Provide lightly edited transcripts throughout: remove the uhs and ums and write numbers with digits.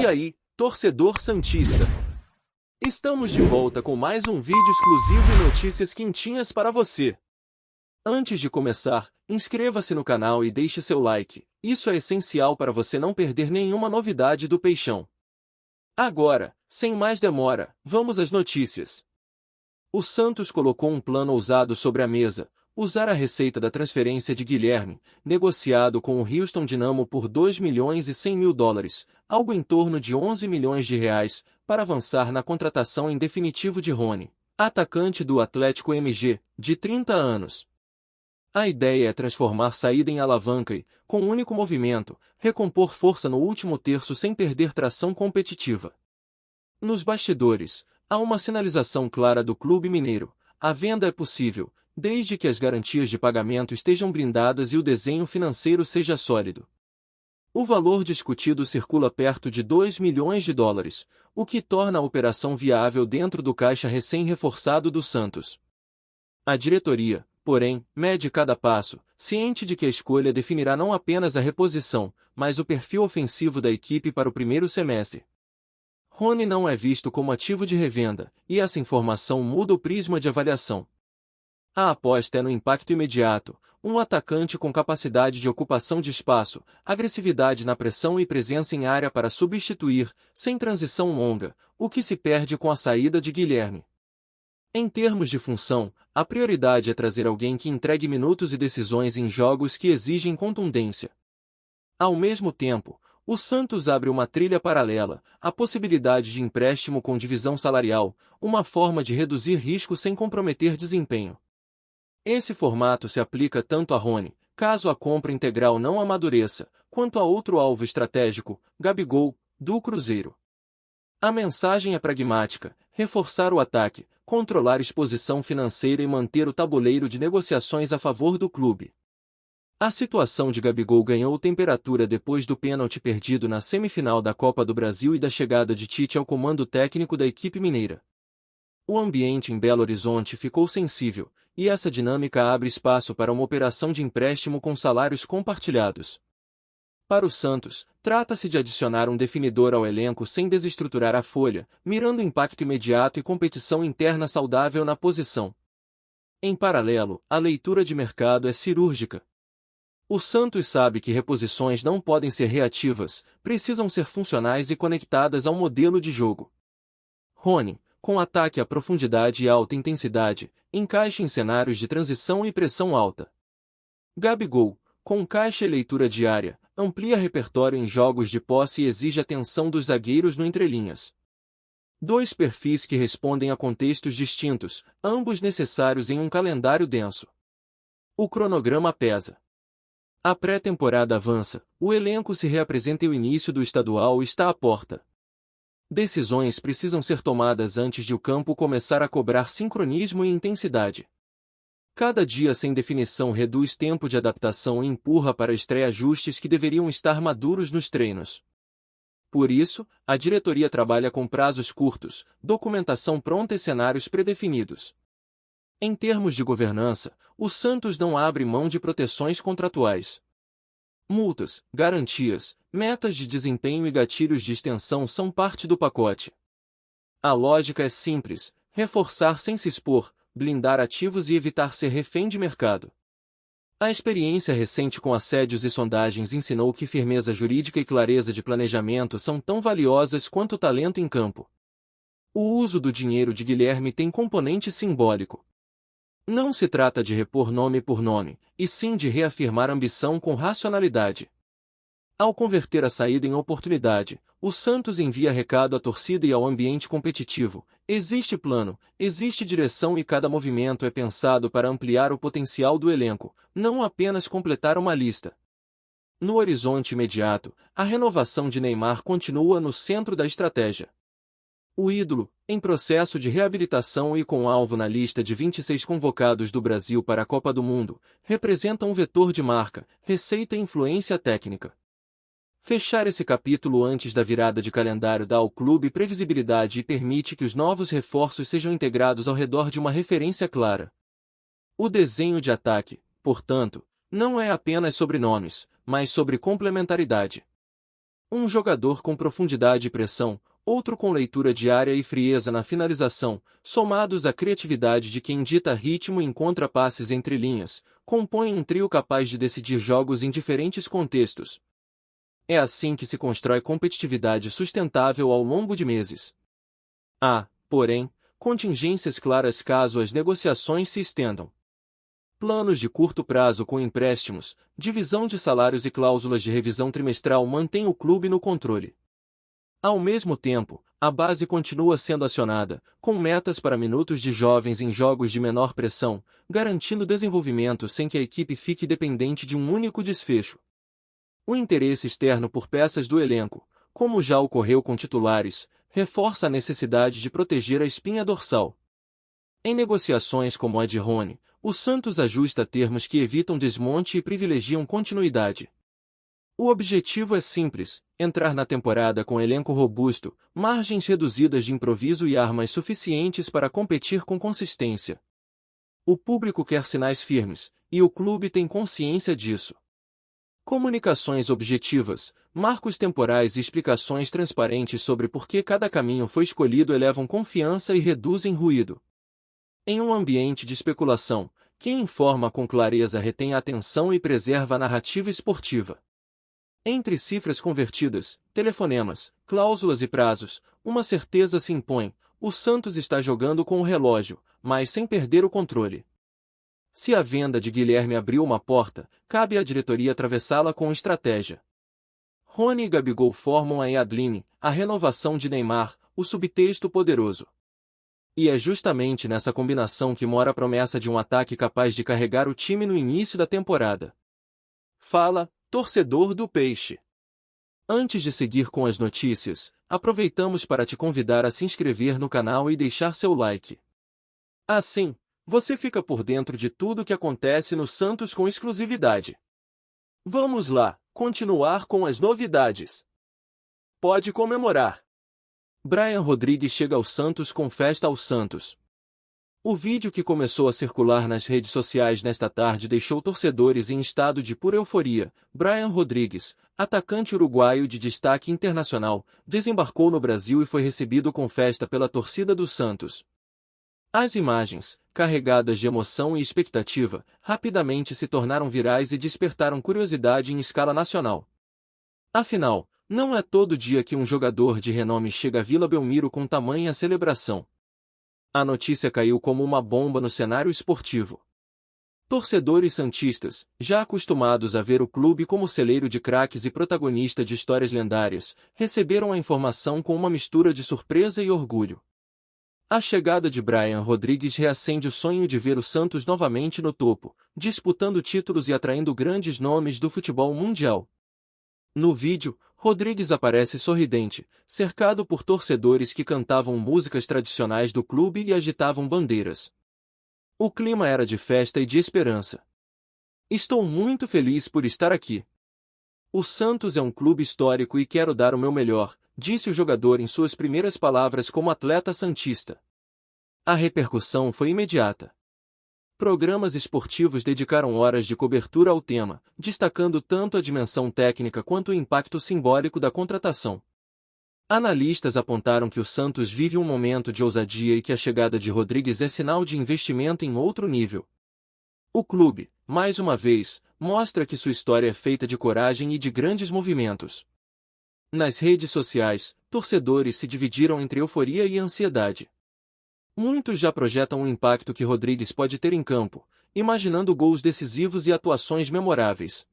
E aí, torcedor santista? Estamos de volta com mais um vídeo exclusivo e notícias quentinhas para você. Antes de começar, inscreva-se no canal e deixe seu like. Isso é essencial para você não perder nenhuma novidade do Peixão. Agora, sem mais demora, vamos às notícias. O Santos colocou um plano ousado sobre a mesa: usar a receita da transferência de Guilherme, negociado com o Houston Dynamo por 2 milhões e 100 mil dólares, algo em torno de 11 milhões de reais, para avançar na contratação em definitivo de Rony, atacante do Atlético MG, de 30 anos. A ideia é transformar saída em alavanca e, com um único movimento, recompor força no último terço sem perder tração competitiva. Nos bastidores, há uma sinalização clara do clube mineiro: a venda é possível, desde que as garantias de pagamento estejam blindadas e o desenho financeiro seja sólido. O valor discutido circula perto de 2 milhões de dólares, o que torna a operação viável dentro do caixa recém-reforçado do Santos. A diretoria, porém, mede cada passo, ciente de que a escolha definirá não apenas a reposição, mas o perfil ofensivo da equipe para o primeiro semestre. Rony não é visto como ativo de revenda, e essa informação muda o prisma de avaliação. A aposta é no impacto imediato: um atacante com capacidade de ocupação de espaço, agressividade na pressão e presença em área para substituir, sem transição longa, o que se perde com a saída de Guilherme. Em termos de função, a prioridade é trazer alguém que entregue minutos e decisões em jogos que exigem contundência. Ao mesmo tempo, o Santos abre uma trilha paralela: a possibilidade de empréstimo com divisão salarial, uma forma de reduzir risco sem comprometer desempenho. Esse formato se aplica tanto a Rony, caso a compra integral não amadureça, quanto a outro alvo estratégico, Gabigol, do Cruzeiro. A mensagem é pragmática: reforçar o ataque, controlar exposição financeira e manter o tabuleiro de negociações a favor do clube. A situação de Gabigol ganhou temperatura depois do pênalti perdido na semifinal da Copa do Brasil e da chegada de Tite ao comando técnico da equipe mineira. O ambiente em Belo Horizonte ficou sensível, e essa dinâmica abre espaço para uma operação de empréstimo com salários compartilhados. Para o Santos, trata-se de adicionar um definidor ao elenco sem desestruturar a folha, mirando impacto imediato e competição interna saudável na posição. Em paralelo, a leitura de mercado é cirúrgica. O Santos sabe que reposições não podem ser reativas, precisam ser funcionais e conectadas ao modelo de jogo. Rony, com ataque à profundidade e alta intensidade, encaixa em cenários de transição e pressão alta. Gabigol, com caixa e leitura diária, amplia repertório em jogos de posse e exige atenção dos zagueiros no entrelinhas. Dois perfis que respondem a contextos distintos, ambos necessários em um calendário denso. O cronograma pesa. A pré-temporada avança, o elenco se reapresenta e o início do estadual está à porta. Decisões precisam ser tomadas antes de o campo começar a cobrar sincronismo e intensidade. Cada dia sem definição reduz tempo de adaptação e empurra para a estreia ajustes que deveriam estar maduros nos treinos. Por isso, a diretoria trabalha com prazos curtos, documentação pronta e cenários predefinidos. Em termos de governança, o Santos não abre mão de proteções contratuais. Multas, garantias, metas de desempenho e gatilhos de extensão são parte do pacote. A lógica é simples: reforçar sem se expor, blindar ativos e evitar ser refém de mercado. A experiência recente com assédios e sondagens ensinou que firmeza jurídica e clareza de planejamento são tão valiosas quanto o talento em campo. O uso do dinheiro de Guilherme tem componente simbólico. Não se trata de repor nome por nome, e sim de reafirmar ambição com racionalidade. Ao converter a saída em oportunidade, o Santos envia recado à torcida e ao ambiente competitivo: existe plano, existe direção e cada movimento é pensado para ampliar o potencial do elenco, não apenas completar uma lista. No horizonte imediato, a renovação de Neymar continua no centro da estratégia. O ídolo, em processo de reabilitação e com alvo na lista de 26 convocados do Brasil para a Copa do Mundo, representa um vetor de marca, receita e influência técnica. Fechar esse capítulo antes da virada de calendário dá ao clube previsibilidade e permite que os novos reforços sejam integrados ao redor de uma referência clara. O desenho de ataque, portanto, não é apenas sobre nomes, mas sobre complementaridade. Um jogador com profundidade e pressão, outro com leitura de área e frieza na finalização, somados à criatividade de quem dita ritmo e encontra passes entre linhas, compõem um trio capaz de decidir jogos em diferentes contextos. É assim que se constrói competitividade sustentável ao longo de meses. Há, porém, contingências claras caso as negociações se estendam. Planos de curto prazo com empréstimos, divisão de salários e cláusulas de revisão trimestral mantêm o clube no controle. Ao mesmo tempo, a base continua sendo acionada, com metas para minutos de jovens em jogos de menor pressão, garantindo desenvolvimento sem que a equipe fique dependente de um único desfecho. O interesse externo por peças do elenco, como já ocorreu com titulares, reforça a necessidade de proteger a espinha dorsal. Em negociações como a de Rony, o Santos ajusta termos que evitam desmonte e privilegiam continuidade. O objetivo é simples: entrar na temporada com elenco robusto, margens reduzidas de improviso e armas suficientes para competir com consistência. O público quer sinais firmes, e o clube tem consciência disso. Comunicações objetivas, marcos temporais e explicações transparentes sobre por que cada caminho foi escolhido elevam confiança e reduzem ruído. Em um ambiente de especulação, quem informa com clareza retém a atenção e preserva a narrativa esportiva. Entre cifras convertidas, telefonemas, cláusulas e prazos, uma certeza se impõe: o Santos está jogando com o relógio, mas sem perder o controle. Se a venda de Guilherme abriu uma porta, cabe à diretoria atravessá-la com estratégia. Rony e Gabigol formam a Yadline, a renovação de Neymar, o subtexto poderoso. E é justamente nessa combinação que mora a promessa de um ataque capaz de carregar o time no início da temporada. Fala, torcedor do Peixe! Antes de seguir com as notícias, aproveitamos para te convidar a se inscrever no canal e deixar seu like. Assim, você fica por dentro de tudo o que acontece no Santos com exclusividade. Vamos lá, continuar com as novidades. Pode comemorar. Brian Rodrigues chega ao Santos com festa ao Santos. O vídeo que começou a circular nas redes sociais nesta tarde deixou torcedores em estado de pura euforia. Brian Rodrigues, atacante uruguaio de destaque internacional, desembarcou no Brasil e foi recebido com festa pela torcida do Santos. As imagens, carregadas de emoção e expectativa, rapidamente se tornaram virais e despertaram curiosidade em escala nacional. Afinal, não é todo dia que um jogador de renome chega a Vila Belmiro com tamanha celebração. A notícia caiu como uma bomba no cenário esportivo. Torcedores santistas, já acostumados a ver o clube como celeiro de craques e protagonista de histórias lendárias, receberam a informação com uma mistura de surpresa e orgulho. A chegada de Brian Rodrigues reacende o sonho de ver o Santos novamente no topo, disputando títulos e atraindo grandes nomes do futebol mundial. No vídeo, Rodrigues aparece sorridente, cercado por torcedores que cantavam músicas tradicionais do clube e agitavam bandeiras. O clima era de festa e de esperança. Estou muito feliz por estar aqui. O Santos é um clube histórico e quero dar o meu melhor, disse o jogador em suas primeiras palavras como atleta santista. A repercussão foi imediata. Programas esportivos dedicaram horas de cobertura ao tema, destacando tanto a dimensão técnica quanto o impacto simbólico da contratação. Analistas apontaram que o Santos vive um momento de ousadia e que a chegada de Rodrigues é sinal de investimento em outro nível. O clube, mais uma vez, mostra que sua história é feita de coragem e de grandes movimentos. Nas redes sociais, torcedores se dividiram entre euforia e ansiedade. Muitos já projetam o impacto que Rodrigues pode ter em campo, imaginando gols decisivos e atuações memoráveis.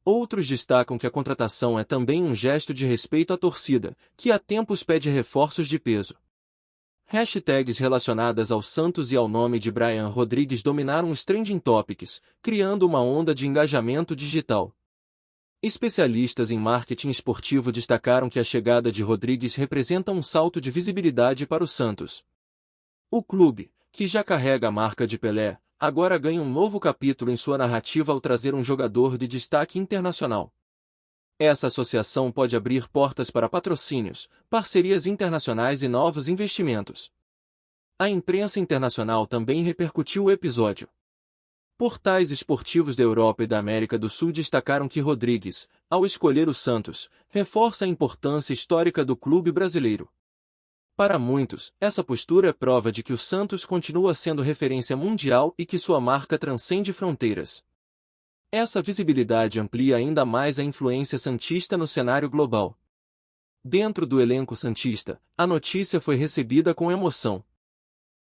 Outros destacam que a contratação é também um gesto de respeito à torcida, que há tempos pede reforços de peso. Hashtags relacionadas ao Santos e ao nome de Brian Rodrigues dominaram os trending topics, criando uma onda de engajamento digital. Especialistas em marketing esportivo destacaram que a chegada de Rodrigues representa um salto de visibilidade para o Santos. O clube, que já carrega a marca de Pelé, agora ganha um novo capítulo em sua narrativa ao trazer um jogador de destaque internacional. Essa associação pode abrir portas para patrocínios, parcerias internacionais e novos investimentos. A imprensa internacional também repercutiu o episódio. Portais esportivos da Europa e da América do Sul destacaram que Rodrigues, ao escolher o Santos, reforça a importância histórica do clube brasileiro. Para muitos, essa postura é prova de que o Santos continua sendo referência mundial e que sua marca transcende fronteiras. Essa visibilidade amplia ainda mais a influência santista no cenário global. Dentro do elenco santista, a notícia foi recebida com emoção.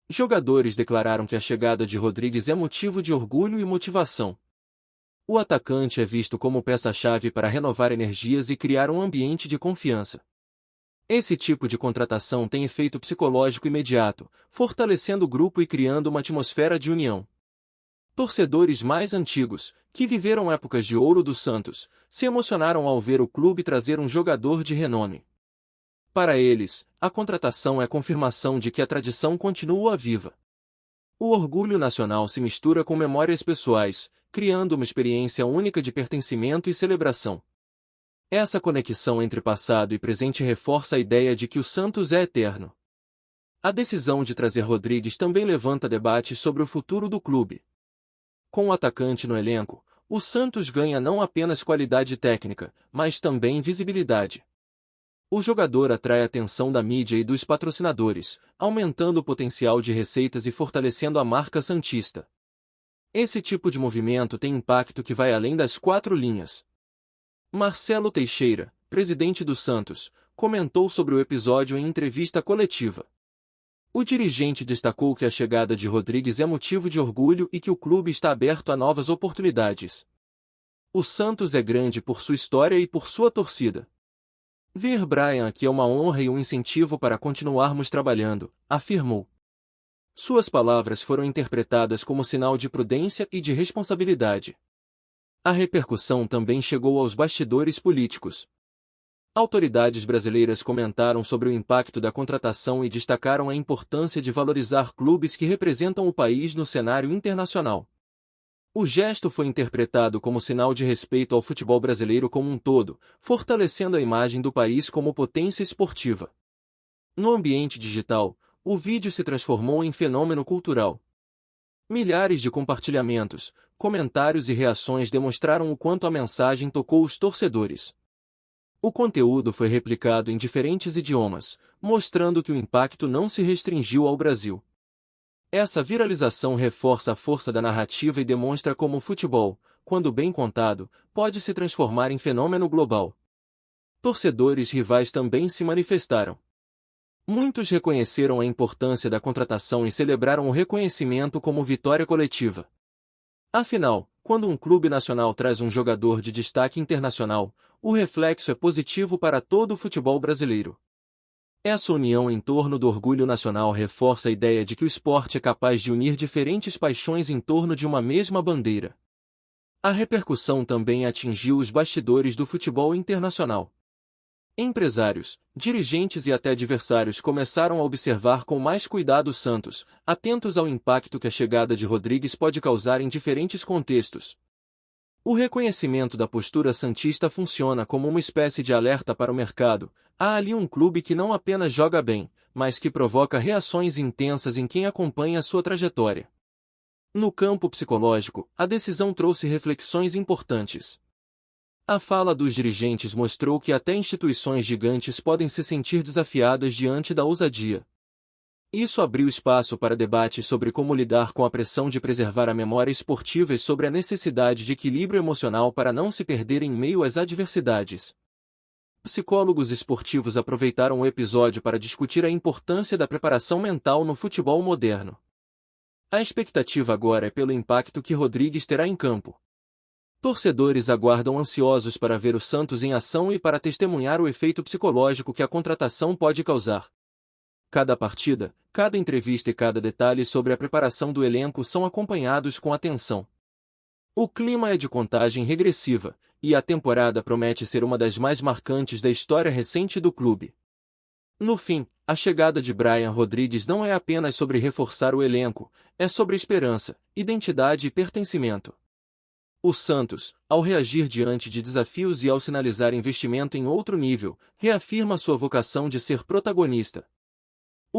Jogadores declararam que a chegada de Rodrigues é motivo de orgulho e motivação. O atacante é visto como peça-chave para renovar energias e criar um ambiente de confiança. Esse tipo de contratação tem efeito psicológico imediato, fortalecendo o grupo e criando uma atmosfera de união. Torcedores mais antigos, que viveram épocas de ouro do Santos, se emocionaram ao ver o clube trazer um jogador de renome. Para eles, a contratação é confirmação de que a tradição continua viva. O orgulho nacional se mistura com memórias pessoais, criando uma experiência única de pertencimento e celebração. Essa conexão entre passado e presente reforça a ideia de que o Santos é eterno. A decisão de trazer Rodrigues também levanta debates sobre o futuro do clube. Com o atacante no elenco, o Santos ganha não apenas qualidade técnica, mas também visibilidade. O jogador atrai a atenção da mídia e dos patrocinadores, aumentando o potencial de receitas e fortalecendo a marca santista. Esse tipo de movimento tem impacto que vai além das quatro linhas. Marcelo Teixeira, presidente do Santos, comentou sobre o episódio em entrevista coletiva. O dirigente destacou que a chegada de Rodrigues é motivo de orgulho e que o clube está aberto a novas oportunidades. O Santos é grande por sua história e por sua torcida. Ver Brian aqui é uma honra e um incentivo para continuarmos trabalhando, afirmou. Suas palavras foram interpretadas como sinal de prudência e de responsabilidade. A repercussão também chegou aos bastidores políticos. Autoridades brasileiras comentaram sobre o impacto da contratação e destacaram a importância de valorizar clubes que representam o país no cenário internacional. O gesto foi interpretado como sinal de respeito ao futebol brasileiro como um todo, fortalecendo a imagem do país como potência esportiva. No ambiente digital, o vídeo se transformou em fenômeno cultural. Milhares de compartilhamentos, comentários e reações demonstraram o quanto a mensagem tocou os torcedores. O conteúdo foi replicado em diferentes idiomas, mostrando que o impacto não se restringiu ao Brasil. Essa viralização reforça a força da narrativa e demonstra como o futebol, quando bem contado, pode se transformar em fenômeno global. Torcedores rivais também se manifestaram. Muitos reconheceram a importância da contratação e celebraram o reconhecimento como vitória coletiva. Afinal, quando um clube nacional traz um jogador de destaque internacional, o reflexo é positivo para todo o futebol brasileiro. Essa união em torno do orgulho nacional reforça a ideia de que o esporte é capaz de unir diferentes paixões em torno de uma mesma bandeira. A repercussão também atingiu os bastidores do futebol internacional. Empresários, dirigentes e até adversários começaram a observar com mais cuidado o Santos, atentos ao impacto que a chegada de Rodrigues pode causar em diferentes contextos. O reconhecimento da postura santista funciona como uma espécie de alerta para o mercado. Há ali um clube que não apenas joga bem, mas que provoca reações intensas em quem acompanha sua trajetória. No campo psicológico, a decisão trouxe reflexões importantes. A fala dos dirigentes mostrou que até instituições gigantes podem se sentir desafiadas diante da ousadia. Isso abriu espaço para debates sobre como lidar com a pressão de preservar a memória esportiva e sobre a necessidade de equilíbrio emocional para não se perder em meio às adversidades. Psicólogos esportivos aproveitaram o episódio para discutir a importância da preparação mental no futebol moderno. A expectativa agora é pelo impacto que Rodrigues terá em campo. Torcedores aguardam ansiosos para ver o Santos em ação e para testemunhar o efeito psicológico que a contratação pode causar. Cada partida, cada entrevista e cada detalhe sobre a preparação do elenco são acompanhados com atenção. O clima é de contagem regressiva, e a temporada promete ser uma das mais marcantes da história recente do clube. No fim, a chegada de Brian Rodrigues não é apenas sobre reforçar o elenco, é sobre esperança, identidade e pertencimento. O Santos, ao reagir diante de desafios e ao sinalizar investimento em outro nível, reafirma sua vocação de ser protagonista.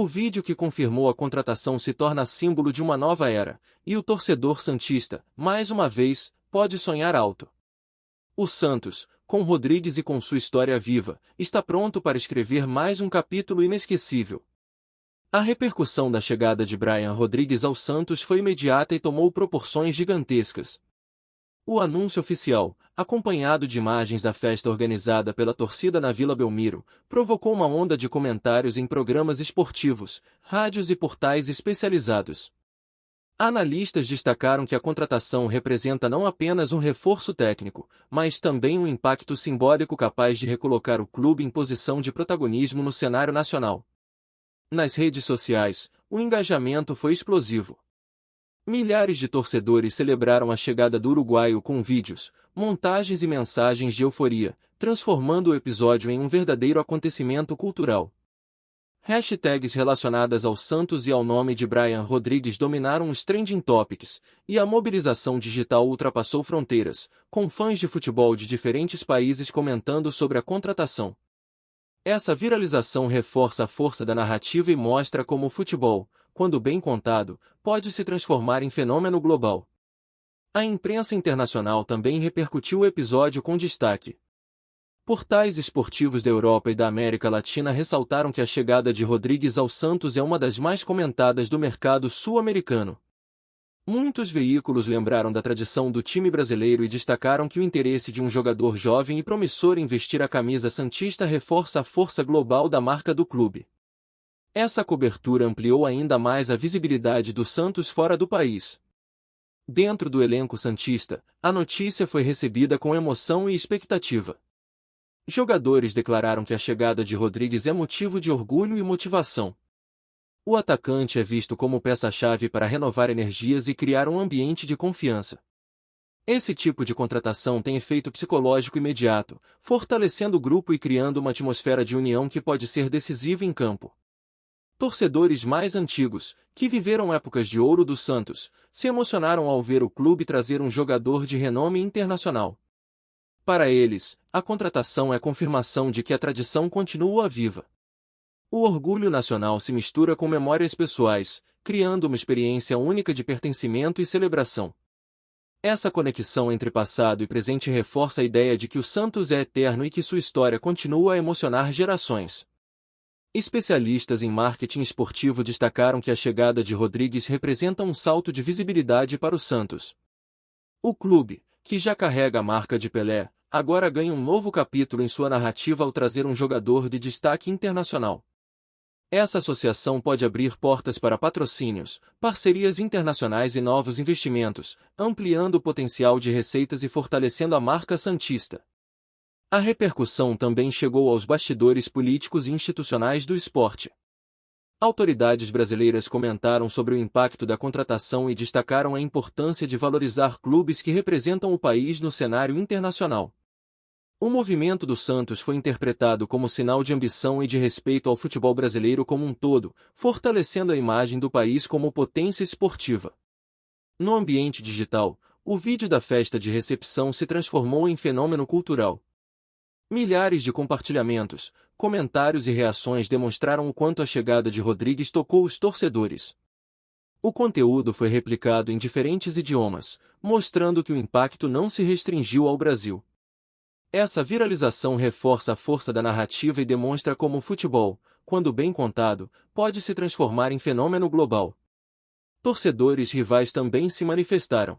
O vídeo que confirmou a contratação se torna símbolo de uma nova era, e o torcedor santista, mais uma vez, pode sonhar alto. O Santos, com Rodrigues e com sua história viva, está pronto para escrever mais um capítulo inesquecível. A repercussão da chegada de Brian Rodrigues ao Santos foi imediata e tomou proporções gigantescas. O anúncio oficial, acompanhado de imagens da festa organizada pela torcida na Vila Belmiro, provocou uma onda de comentários em programas esportivos, rádios e portais especializados. Analistas destacaram que a contratação representa não apenas um reforço técnico, mas também um impacto simbólico capaz de recolocar o clube em posição de protagonismo no cenário nacional. Nas redes sociais, o engajamento foi explosivo. Milhares de torcedores celebraram a chegada do uruguaio com vídeos, montagens e mensagens de euforia, transformando o episódio em um verdadeiro acontecimento cultural. Hashtags relacionadas ao Santos e ao nome de Brian Rodrigues dominaram os trending topics, e a mobilização digital ultrapassou fronteiras, com fãs de futebol de diferentes países comentando sobre a contratação. Essa viralização reforça a força da narrativa e mostra como o futebol, quando bem contado, pode se transformar em fenômeno global. A imprensa internacional também repercutiu o episódio com destaque. Portais esportivos da Europa e da América Latina ressaltaram que a chegada de Rodrigues ao Santos é uma das mais comentadas do mercado sul-americano. Muitos veículos lembraram da tradição do time brasileiro e destacaram que o interesse de um jogador jovem e promissor em vestir a camisa santista reforça a força global da marca do clube. Essa cobertura ampliou ainda mais a visibilidade do Santos fora do país. Dentro do elenco santista, a notícia foi recebida com emoção e expectativa. Jogadores declararam que a chegada de Rodrigues é motivo de orgulho e motivação. O atacante é visto como peça-chave para renovar energias e criar um ambiente de confiança. Esse tipo de contratação tem efeito psicológico imediato, fortalecendo o grupo e criando uma atmosfera de união que pode ser decisiva em campo. Torcedores mais antigos, que viveram épocas de ouro do Santos, se emocionaram ao ver o clube trazer um jogador de renome internacional. Para eles, a contratação é confirmação de que a tradição continua viva. O orgulho nacional se mistura com memórias pessoais, criando uma experiência única de pertencimento e celebração. Essa conexão entre passado e presente reforça a ideia de que o Santos é eterno e que sua história continua a emocionar gerações. Especialistas em marketing esportivo destacaram que a chegada de Rodrigues representa um salto de visibilidade para o Santos. O clube, que já carrega a marca de Pelé, agora ganha um novo capítulo em sua narrativa ao trazer um jogador de destaque internacional. Essa associação pode abrir portas para patrocínios, parcerias internacionais e novos investimentos, ampliando o potencial de receitas e fortalecendo a marca santista. A repercussão também chegou aos bastidores políticos e institucionais do esporte. Autoridades brasileiras comentaram sobre o impacto da contratação e destacaram a importância de valorizar clubes que representam o país no cenário internacional. O movimento do Santos foi interpretado como sinal de ambição e de respeito ao futebol brasileiro como um todo, fortalecendo a imagem do país como potência esportiva. No ambiente digital, o vídeo da festa de recepção se transformou em fenômeno cultural. Milhares de compartilhamentos, comentários e reações demonstraram o quanto a chegada de Rodrigues tocou os torcedores. O conteúdo foi replicado em diferentes idiomas, mostrando que o impacto não se restringiu ao Brasil. Essa viralização reforça a força da narrativa e demonstra como o futebol, quando bem contado, pode se transformar em fenômeno global. Torcedores rivais também se manifestaram.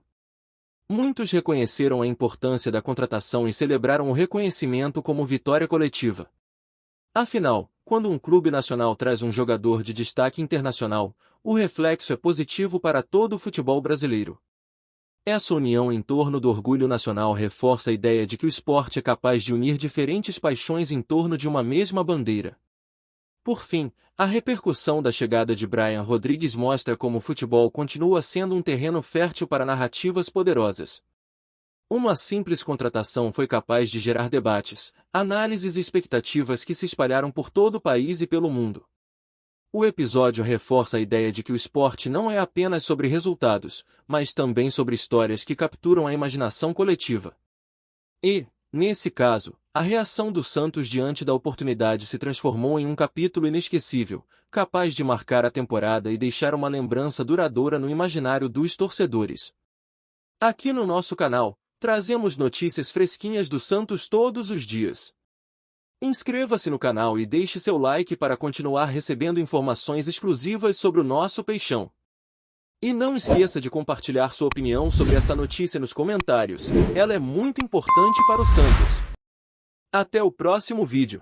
Muitos reconheceram a importância da contratação e celebraram o reconhecimento como vitória coletiva. Afinal, quando um clube nacional traz um jogador de destaque internacional, o reflexo é positivo para todo o futebol brasileiro. Essa união em torno do orgulho nacional reforça a ideia de que o esporte é capaz de unir diferentes paixões em torno de uma mesma bandeira. Por fim, a repercussão da chegada de Brian Rodrigues mostra como o futebol continua sendo um terreno fértil para narrativas poderosas. Uma simples contratação foi capaz de gerar debates, análises e expectativas que se espalharam por todo o país e pelo mundo. O episódio reforça a ideia de que o esporte não é apenas sobre resultados, mas também sobre histórias que capturam a imaginação coletiva. E, Nesse caso, a reação do Santos diante da oportunidade se transformou em um capítulo inesquecível, capaz de marcar a temporada e deixar uma lembrança duradoura no imaginário dos torcedores. Aqui no nosso canal, trazemos notícias fresquinhas do Santos todos os dias. Inscreva-se no canal e deixe seu like para continuar recebendo informações exclusivas sobre o nosso Peixão. E não esqueça de compartilhar sua opinião sobre essa notícia nos comentários, ela é muito importante para o Santos. Até o próximo vídeo.